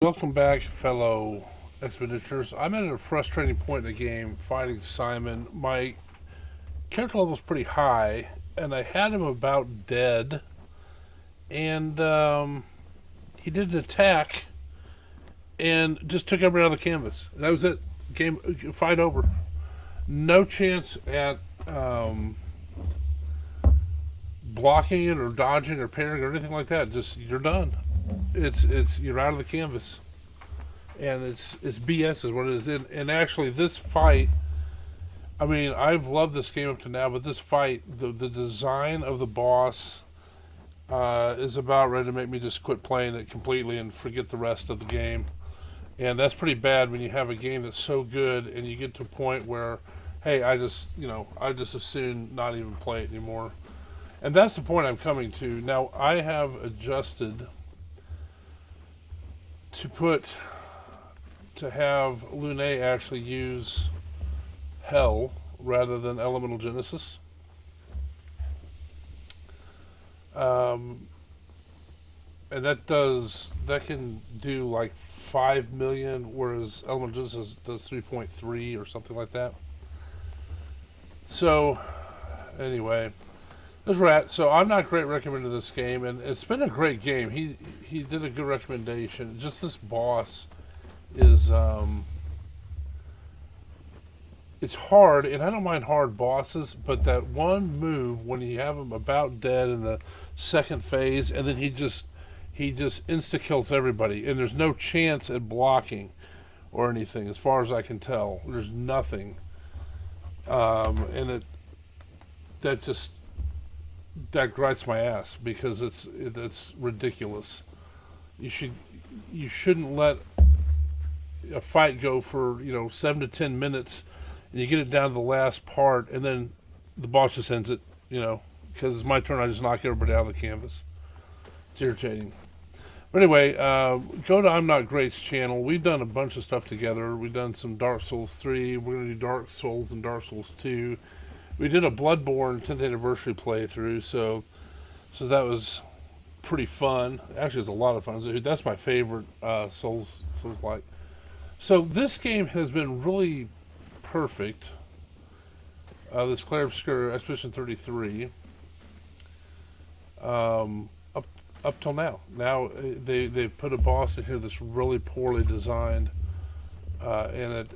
Welcome back, fellow expeditors. I'm at a frustrating point in the game fighting Simon. My character level's pretty high, and I had him about dead, and he did an attack and just took everybody out of the canvas. That was it. Game fight over. No chance at um, blocking it or dodging or parrying or anything like that. Just you're done. It's you're out of the canvas, and it's BS is what it is. And actually, this fight, I mean, I've loved this game up to now, but this fight, the design of the boss is about ready to make me just quit playing it completely and forget the rest of the game. And that's pretty bad when you have a game that's so good and you get to a point where, hey, I just as soon not even play it anymore. And that's the point I'm coming to. Now, I have adjusted to put, to have Lune actually use Hell rather than Elemental Genesis. Um, and that can do like 5 million, whereas Elemental Genesis does 3.3 or something like that. So anyway, there's Rat. So I'm not great recommending this game, and it's been a great game. He did a good recommendation. Just this boss is it's hard, and I don't mind hard bosses, but that one move when you have him about dead in the second phase, and then he just insta kills everybody, and there's no chance at blocking or anything, as far as I can tell. There's nothing, and that just that grinds my ass because it's ridiculous. You should you shouldn't let a fight go for 7 to 10 minutes, and you get it down to the last part, and then the boss just ends it. Because it's my turn, I just knock everybody out of the canvas. It's irritating. But anyway, go to I'm Not Great's channel. We've done a bunch of stuff together. We've done some Dark Souls 3. We're going to do Dark Souls and Dark Souls 2. We did a Bloodborne 10th anniversary playthrough, so that was pretty fun. Actually, it's a lot of fun. That's my favorite Souls like. So this game has been really perfect. This Clair Obscur Expedition 33. Up till now. Now they put a boss in here that's really poorly designed, and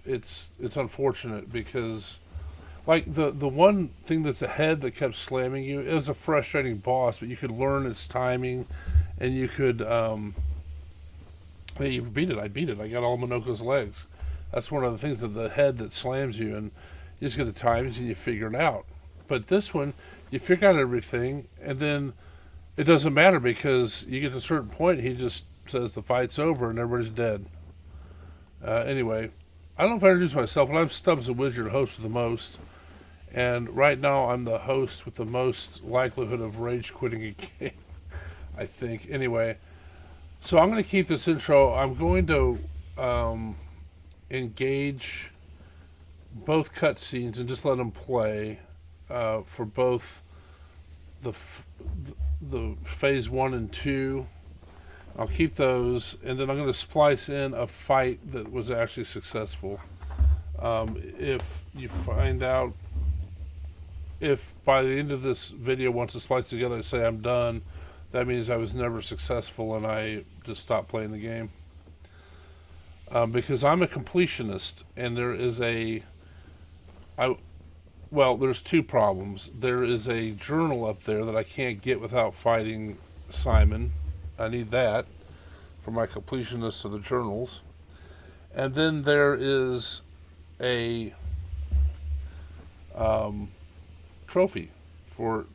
it's unfortunate because like the one thing that's ahead that kept slamming you, it was a frustrating boss, but you could learn its timing, and you could hey, you beat it. I beat it. I got all Minoko's legs. That's one of the things of the head that slams you, and you just get the times and you figure it out. But this one, you figure out everything, and then it doesn't matter because you get to a certain point, he just says the fight's over and everybody's dead. Anyway, I don't know if I introduced myself, but I'm Stubbs the Wizard, host of the most. And right now, I'm the host with the most likelihood of rage quitting a game, I think. Anyway, so I'm going to keep this intro. I'm going to um, engage both cutscenes and just let them play for both the the phase 1 and 2. I'll keep those, and then I'm going to splice in a fight that was actually successful. If you find out, if by the end of this video, once it's spliced together, I say I'm done, that means I was never successful and I just stopped playing the game. Because I'm a completionist, and I, well, there's two problems. There is a journal up there that I can't get without fighting Simon. I need that for my completionist of the journals. And then there is a um, trophy for,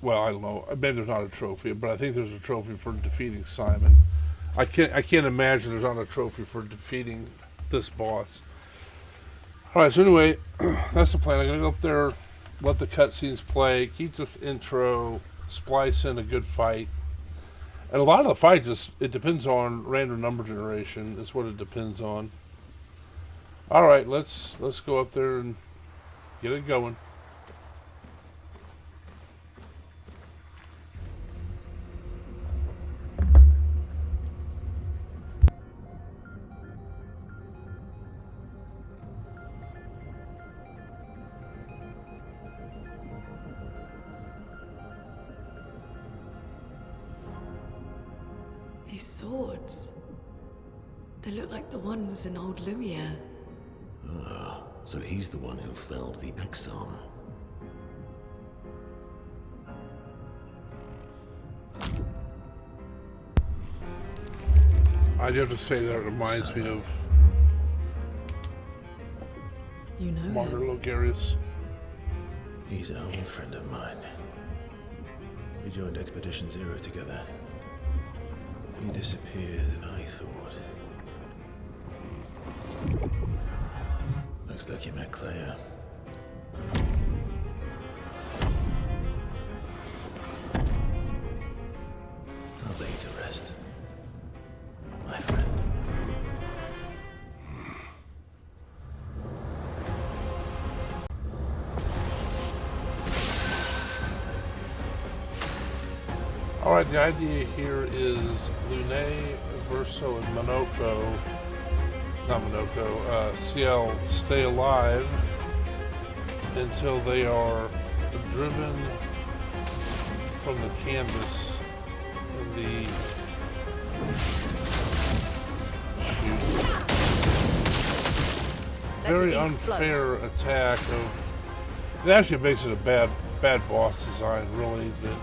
well, I don't know. Maybe there's not a trophy, but I think there's a trophy for defeating Simon. I can't imagine there's not a trophy for defeating this boss. All right, so anyway, that's the plan. I'm gonna go up there, let the cutscenes play, keep the intro, splice in a good fight, and a lot of the fights it depends on random number generation. Is what it depends on. All right, let's go up there and get it going. These swords. They look like the ones in old Lumiere. Ah, so he's the one who felled the Exarm. I'd have to say that reminds me of You know Martyr him. Logarius. He's an old friend of mine. We joined Expedition Zero together. He disappeared and I thought... Looks like you met Clair. I'll lay you to rest, my friend. Alright, the idea here is Lune, Verso, and Monoko, not Monoko, Ciel stay alive until they are driven from the canvas in the very unfair attack of... It actually makes it a bad boss design, really, that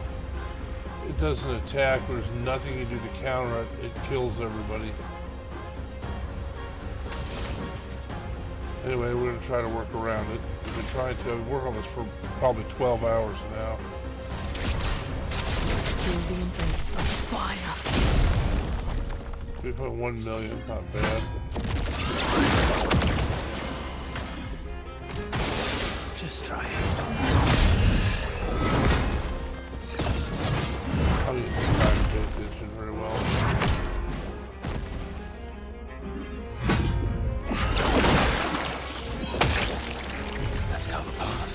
it doesn't attack, there's nothing you do to counter it, it kills everybody. Anyway, we're going to try to work around it. We've been trying to work on this for probably 12 hours now. Feel the embrace of fire. 3.1 million, not bad. Just try it. I don't even try to pay attention very well. Let's cover path.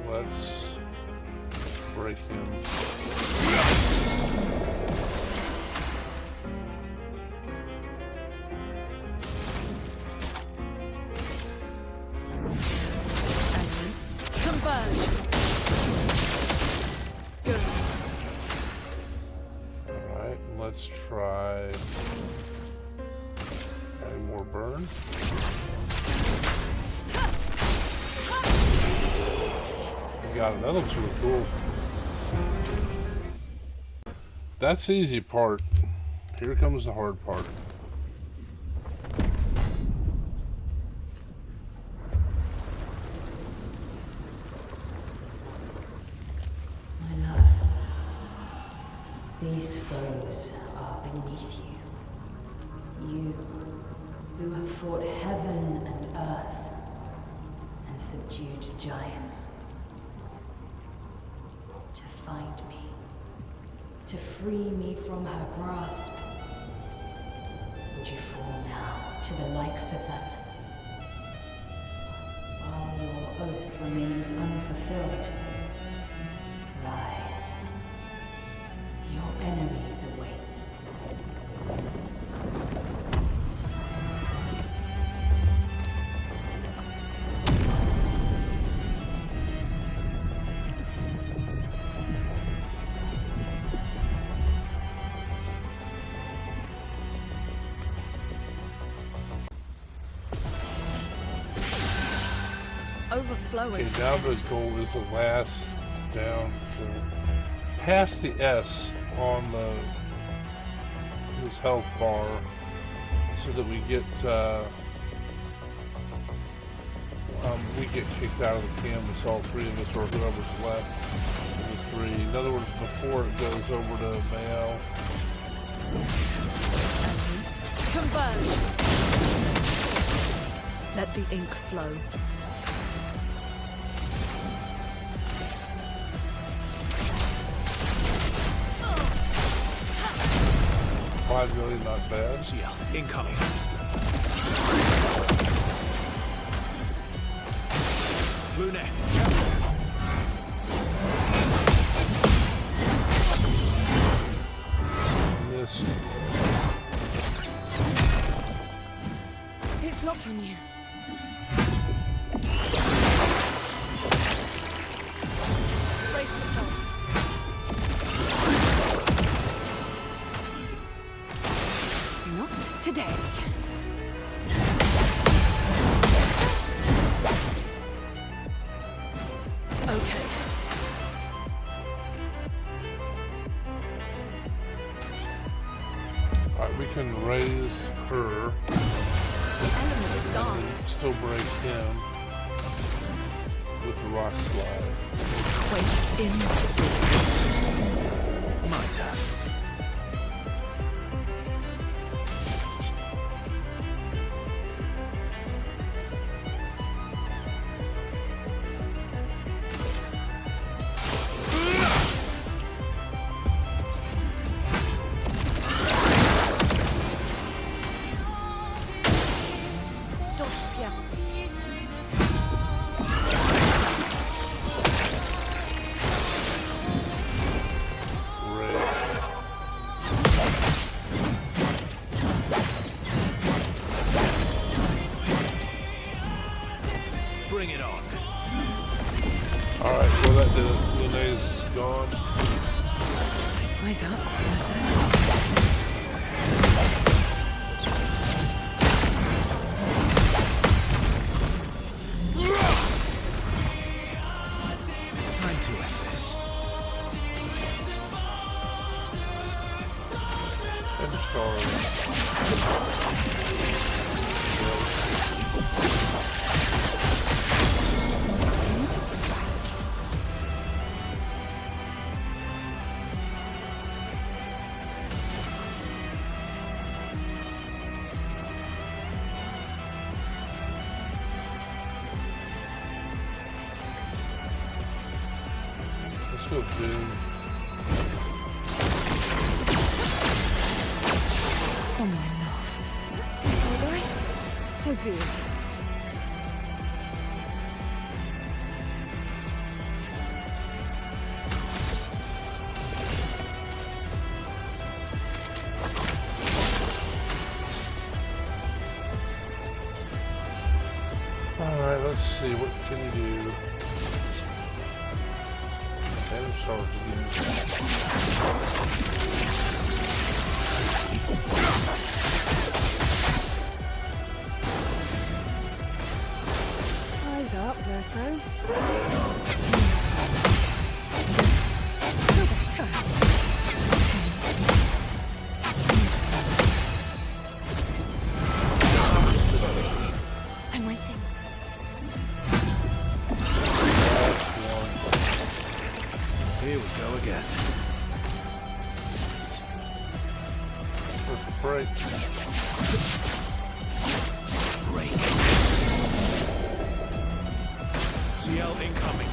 Let's break him. Converge. Good. Alright, let's try adding more burn. We got it. That looks really cool. That's the easy part. Here comes the hard part. These foes are beneath you. You, who have fought heaven and earth, and subdued giants. To find me, to free me from her grasp. Would you fall now to the likes of them? While your oath remains unfulfilled, rise. Your enemies await. Overflowing. Okay, now the goal is the last down to pass the S on his health bar so that we get kicked out of the canvas, all three of us or whoever's left of the three. In other words, before it goes over to Mayo. Converge. Let the ink flow. $5 million, not bad. Ciel, incoming. Lune, Missed. It's not on you. We can raise her. The elements And dance. still break him with the rock slide. Wait in. My turn. Bring it on. Alright, well that did it. Lune's gone. Eyes up, Mercer. Time to end this. And the star. I need to strike. Let's go Doom. Oh my love. Will I? So be it. Alright, let's see. What can you do? And charge again. Eyes up, Verso. I'm waiting. Here we go again. Let's break. Break. CL incoming.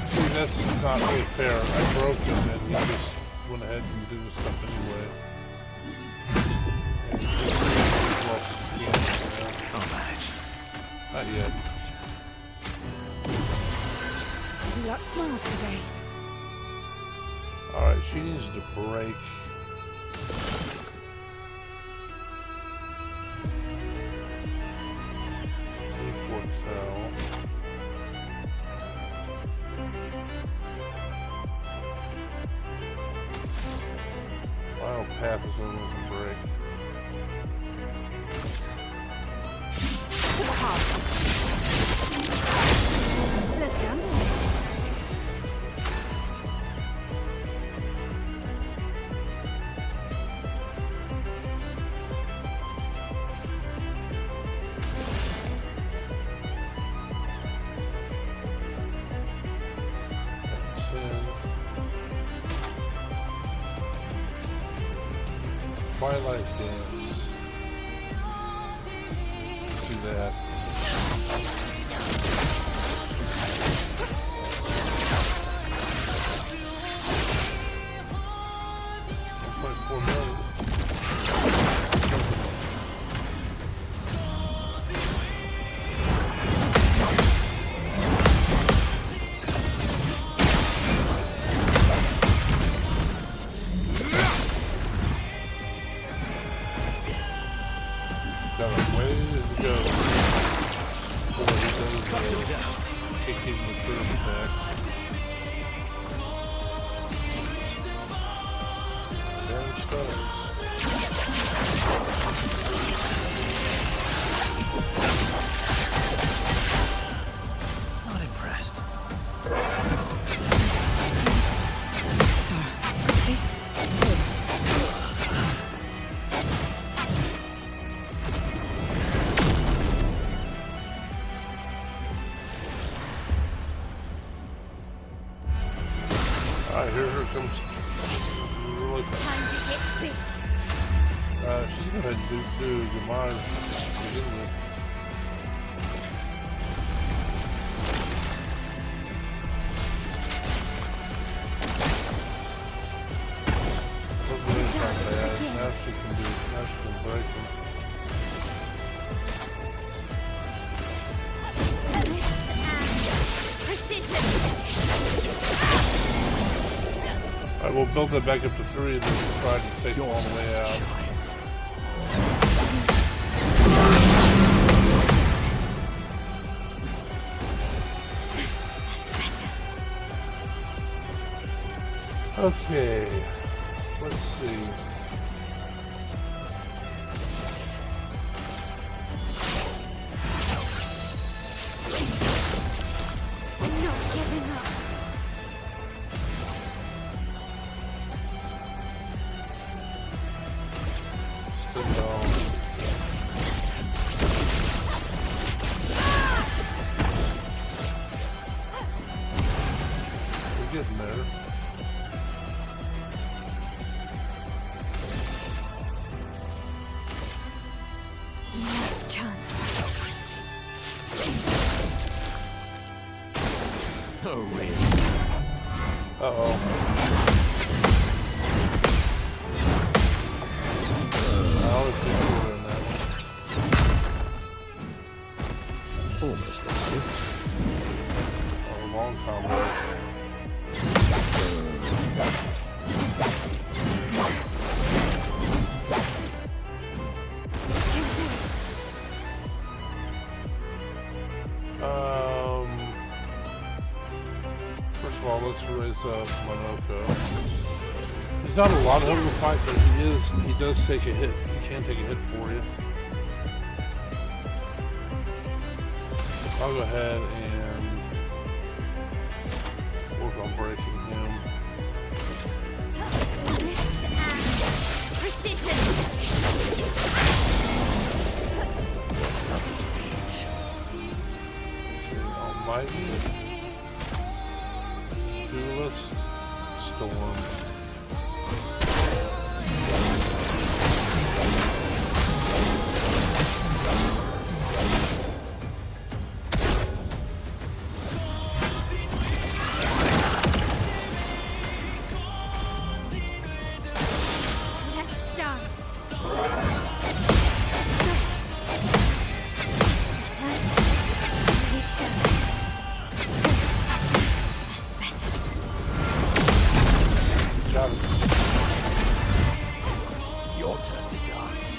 See, that's not really fair. I broke him and he just went ahead and did his stuff anyway. And he just lost his game, I'll manage. Not yet. You luck smiles today. Alright, she needs to break. Foretell. Final path is only one break. Let's gamble. Twilight Dance. Do that. $1.4 million. Got a ways to go before he does kicking the curve back. There it starts. Not impressed. Sorry. comes really. Time to get big. She's gonna do your mind to begin with. Now she can break them. Bliss and precision. Alright, we'll build that back up to 3 and then try to take them all the way out. Okay, let's see. I'm not giving up. Spin down. We're getting there. Last chance. Oh, really? Uh-oh. I'll just do it on that one. Almost lost you. Oh, long combo. First of all, let's raise up Monoko. He's not a lot of him to fight, but he does take a hit. He can take a hit for you. I'll go ahead and work on breaking him. Bliss and precision. Almighty. Duelist. Storm. Let's dance. That's better. Got it. Your turn to dance.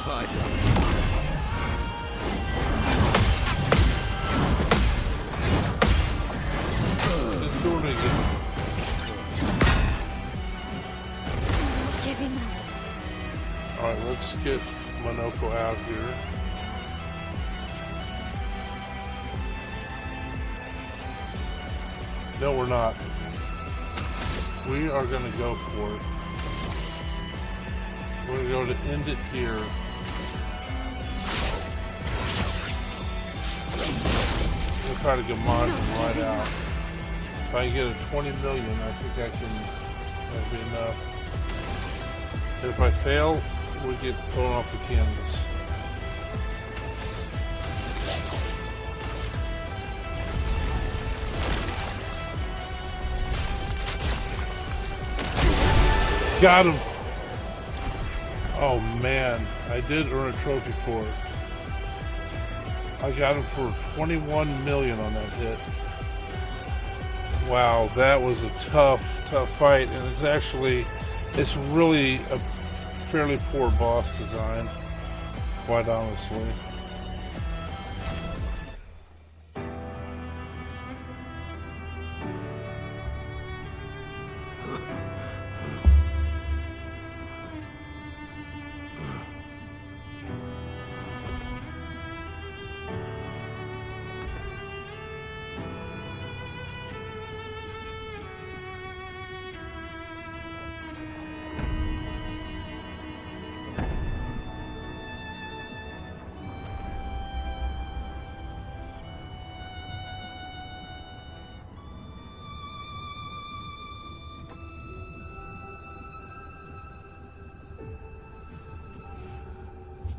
I It's doing it again. Giving up. Alright, let's get Monoko out here. No, we're not. We are going to go for it. We're going to go to end it here. We'll try to get Monson right out. If I can get a 20 million, I think that'll be enough. And if I fail, we get thrown off the canvas. Got him! Oh man, I did earn a trophy for it. I got him for 21 million on that hit. Wow, that was a tough fight, and it's really a fairly poor boss design, quite honestly.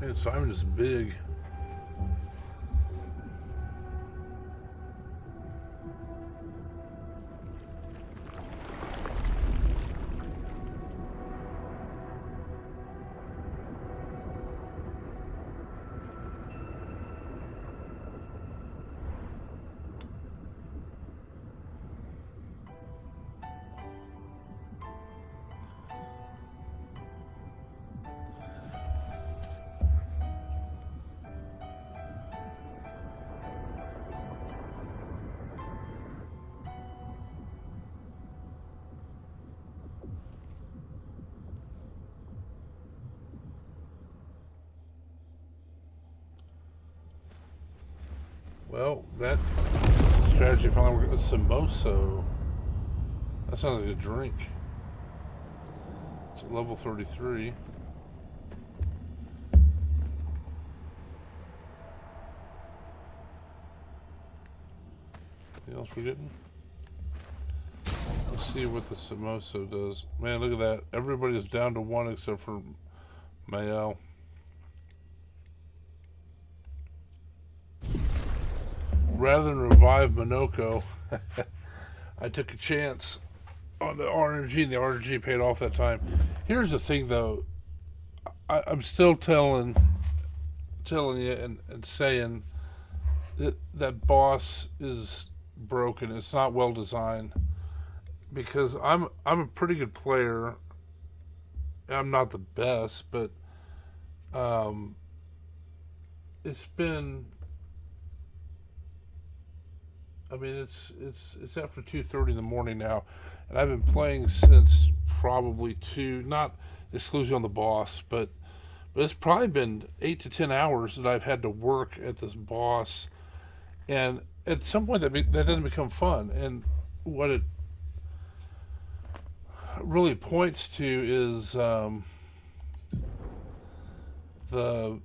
Man, Simon is big. Well, that strategy finally worked. A Samoso. That sounds like a drink. It's at level 33. Anything else we're getting? Let's see what the Samoso does. Man, look at that. Everybody's down to 1 except for Mael. Rather than revive Minoko, I took a chance on the RNG, and the RNG paid off that time. Here's the thing, though. I'm still telling you and saying that boss is broken. It's not well designed. Because I'm a pretty good player. I'm not the best, but it's been. I mean, it's after 2:30 in the morning now, and I've been playing since probably two. Not exclusively on the boss, but it's probably been 8 to 10 hours that I've had to work at this boss, and at some point that doesn't become fun. And what it really points to is the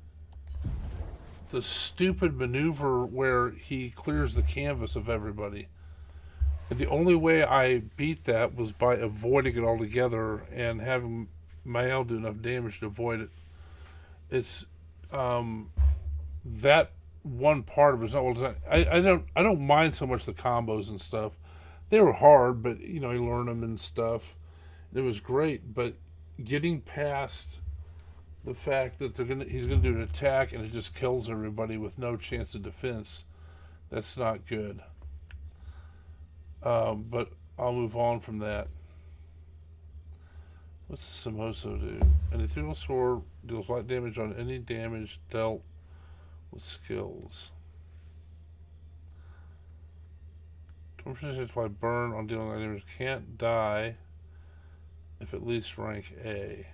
the stupid maneuver where he clears the canvas of everybody. And the only way I beat that was by avoiding it altogether and having Mael do enough damage to avoid it. It's that one part of it is not well designed. I don't mind so much the combos and stuff. They were hard, but you learn them and stuff. It was great, but getting past the fact that he's gonna do an attack and it just kills everybody with no chance of defense, that's not good. But I'll move on from that. What's the Samoso do? An ethereal sword deals light damage on any damage dealt with skills. 20% by burn on dealing light damage. Can't die if at least rank A.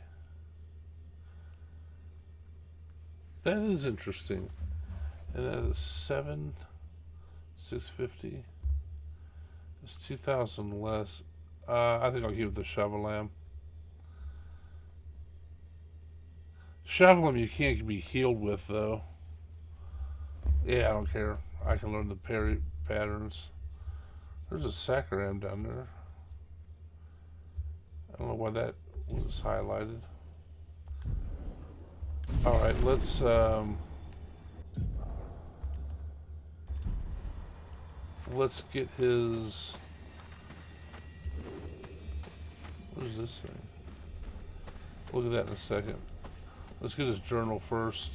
That is interesting. And that is 650. It's 2,000 less. I think I'll give it the Chavalam. Chavalam you can't be healed with, though. Yeah, I don't care. I can learn the parry patterns. There's a Saccharam down there. I don't know why that was highlighted. Alright, let's get his... What is this thing? Look at that in a second. Let's get his journal first.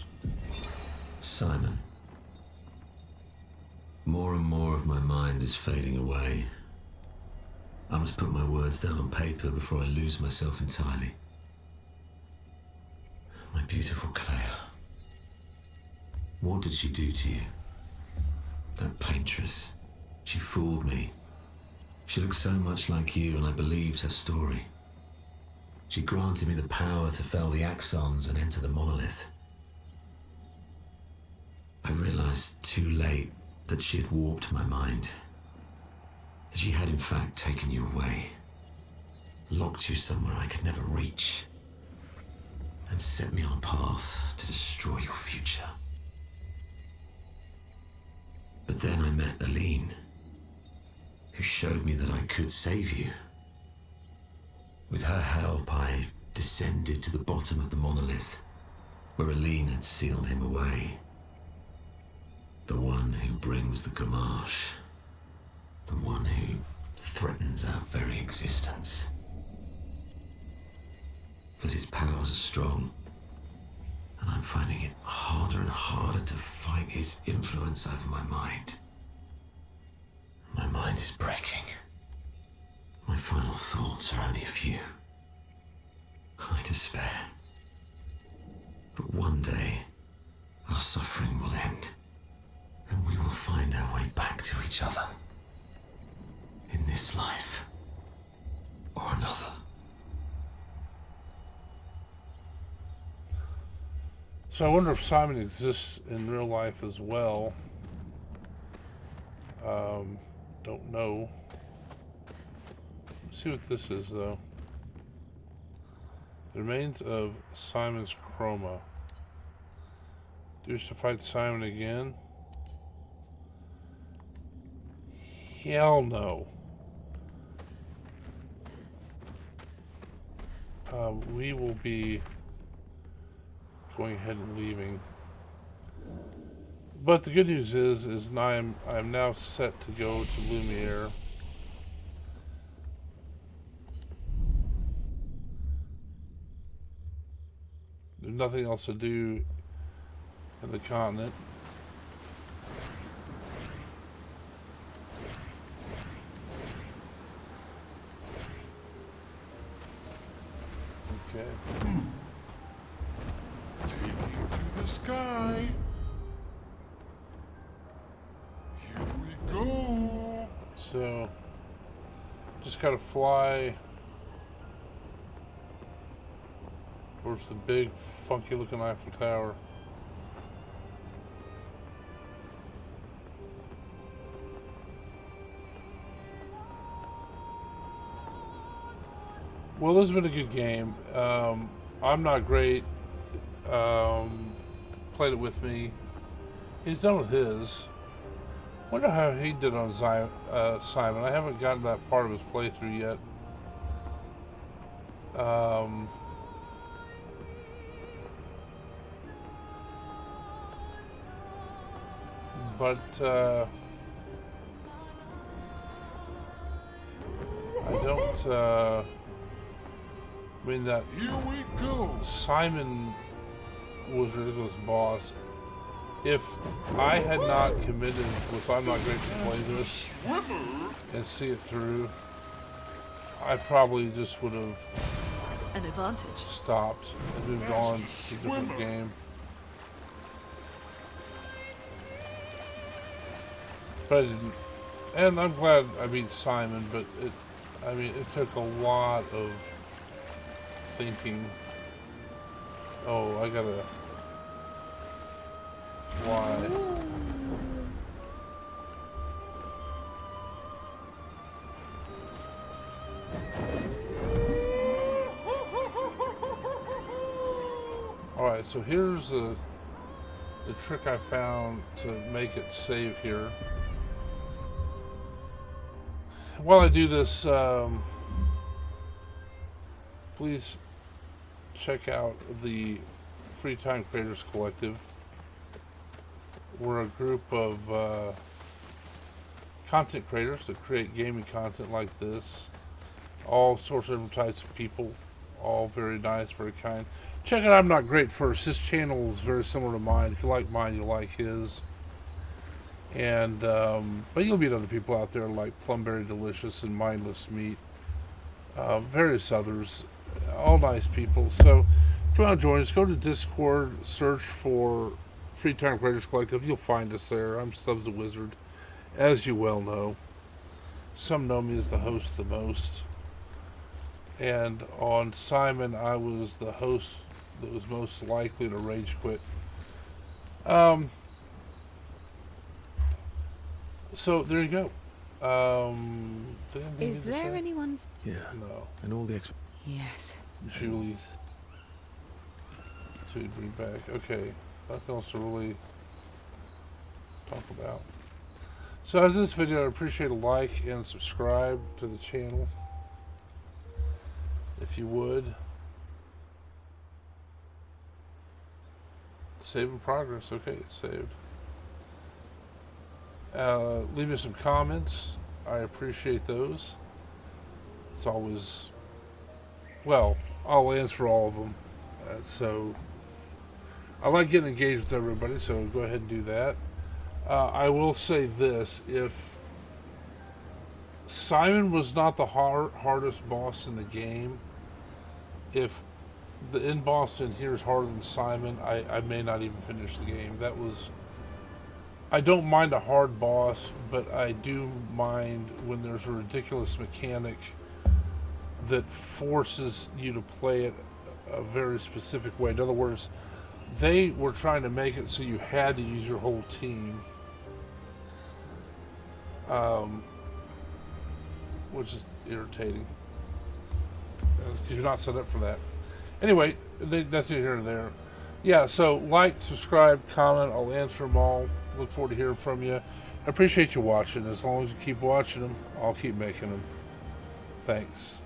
Simon. More and more of my mind is fading away. I must put my words down on paper before I lose myself entirely. My beautiful Clair. What did she do to you? That paintress. She fooled me. She looked so much like you, and I believed her story. She granted me the power to fell the axons and enter the monolith. I realized too late that she had warped my mind. That she had in fact taken you away. Locked you somewhere I could never reach. And set me on a path to destroy your future. But then I met Aline, who showed me that I could save you. With her help, I descended to the bottom of the monolith where Aline had sealed him away. The one who brings the Gamache. The one who threatens our very existence. But his powers are strong, and I'm finding it harder and harder to fight his influence over my mind. My mind is breaking. My final thoughts are only a few. I despair. But one day, our suffering will end, and we will find our way back to each other. In this life, or another. So I wonder if Simon exists in real life as well. Don't know. Let's see what this is, though. The remains of Simon's chroma. Do you wish to fight Simon again? Hell no. We will be going ahead and leaving. But the good news is I'm now set to go to Lumiere. There's nothing else to do in the continent. Okay. Take you to the sky. Here we go. So, just gotta fly towards the big, funky looking Eiffel Tower. Well, this has been a good game. I'm not great. Played it with me. He's done with his. Wonder how he did on Simon. I haven't gotten that part of his playthrough yet. But I don't. I mean, that Here we go. Simon was a ridiculous boss. If I had not committed with I'm not great to play this and see it through, I probably just would have An advantage. stopped and moved on to a different game. But I didn't. And I'm glad I beat Simon, but it took a lot of thinking. Oh, I gotta fly. Alright, so here's the trick I found to make it save here. While I do this, please check out the Free Time Creators Collective. We're a group of content creators that create gaming content like this. All sorts of different types of people. All very nice, very kind. Check out I'm Not Great first. His channel is very similar to mine. If you like mine, you'll like his. And but you'll meet other people out there like Plumberry Delicious and Mindless Meat. Various others. All nice people. So come on, join us. Go to Discord, search for Free Time Creators Collective. You'll find us there. I'm Stubbs the Wizard, as you well know. Some know me as the host the most. And on Simon, I was the host that was most likely to rage quit. So there you go. Is there anyone's? Yeah. No. And all the Yes. Julie. To bring back. Okay. Nothing else to really talk about. So as this video, I appreciate a like and subscribe to the channel. If you would. Save in progress. Okay, it's saved. Leave me some comments. I appreciate those. It's always, well, I'll answer all of them. So I like getting engaged with everybody, so go ahead and do that. I will say this: if Simon was not the hardest boss in the game, if the end boss in here is harder than Simon, I may not even finish the game. That was, I don't mind a hard boss, but I do mind when there's a ridiculous mechanic that forces you to play it a very specific way. In other words, they were trying to make it so you had to use your whole team, which is irritating because you're not set up for that. Anyway, that's neither here nor there. Yeah, so like, subscribe, comment. I'll answer them all. Look forward to hearing from you. I appreciate you watching. As long as you keep watching them, I'll keep making them. Thanks.